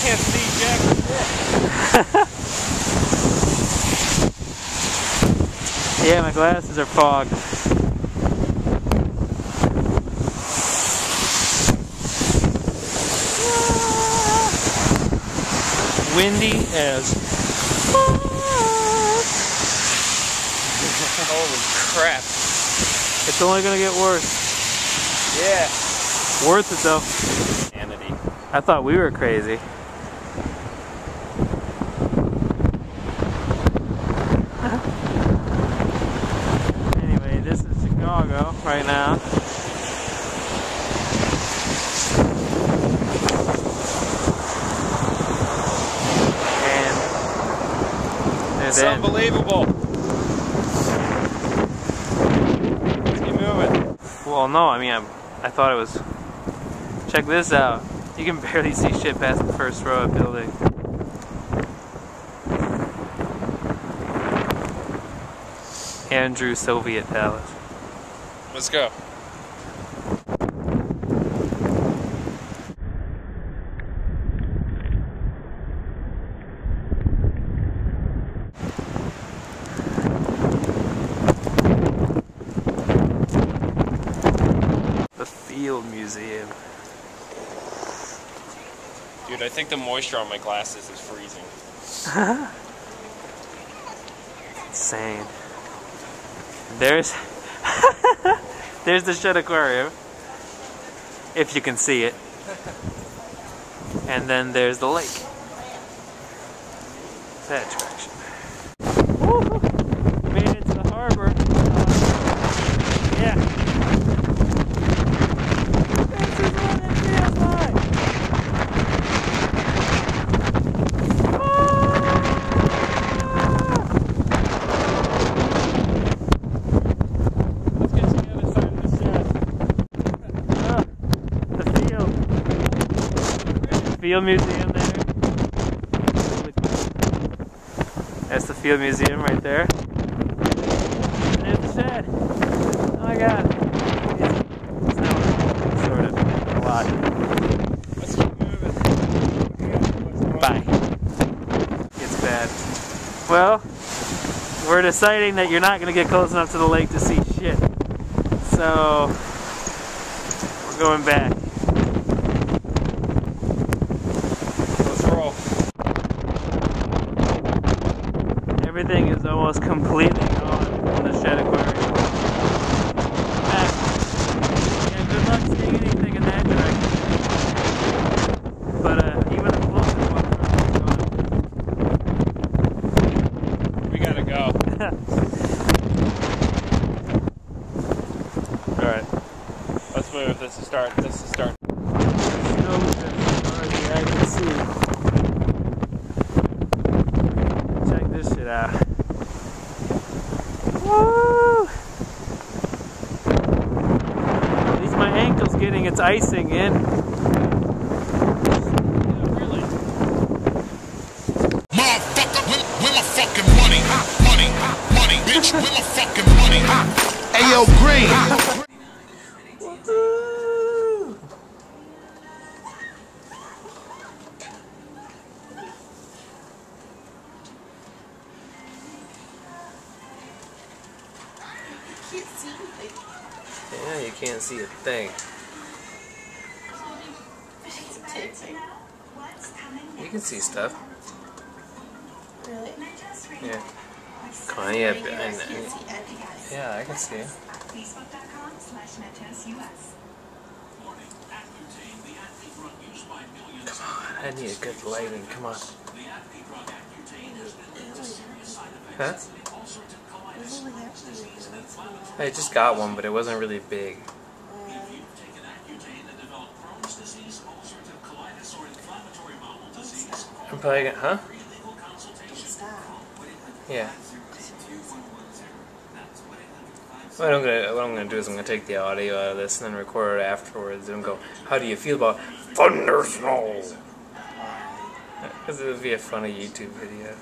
can't see jack shit. Yeah, my glasses are fogged. Windy as fuck. Holy crap. It's only gonna get worse. Yeah. Worth it though. Sanity. I thought we were crazy. Anyway, this is Chicago right now. It's unbelievable. Let's keep moving. Well, no, I mean, I thought it was. Check this out. You can barely see shit past the first row of building. Andrew Soviet Palace. Let's go. Field Museum. Dude, I think the moisture on my glasses is freezing. Insane. There's there's the Shedd Aquarium, if you can see it. And then there's the lake. That direction. Woo-hoo. Made it to the harbor. Yeah. Field Museum there. That's the Field Museum right there. And there's the shed. Oh my god. It's not sort of a lot. Let's keep moving. Bye. It's bad. Well, we're deciding that you're not going to get close enough to the lake to see shit. So, we're going back. Everything is almost completely gone in the Shedd Aquarium. Yeah, good luck seeing anything in that direction. But even the closest one is gone. We gotta go. Alright. Let's move. This is start. This is start. Snow as far as the eye can see. This shit out. Woo! At least my ankle's getting its icing in. Yeah, really. Motherfucker, where my fucking money? Money, money, bitch, where my fucking money? Ayo, Green. Yeah, you can't see a thing. You can see stuff. Really? Yeah. Come on, yeah, yeah, I can see it. Come on, I need a good lighting, come on. Huh? I just got one, but it wasn't really big. I'm probably gonna, huh? Yeah. What I'm gonna do is I'm gonna take the audio out of this and then record it afterwards and go, how do you feel about Thunder Snow? Because it would be a funny YouTube video.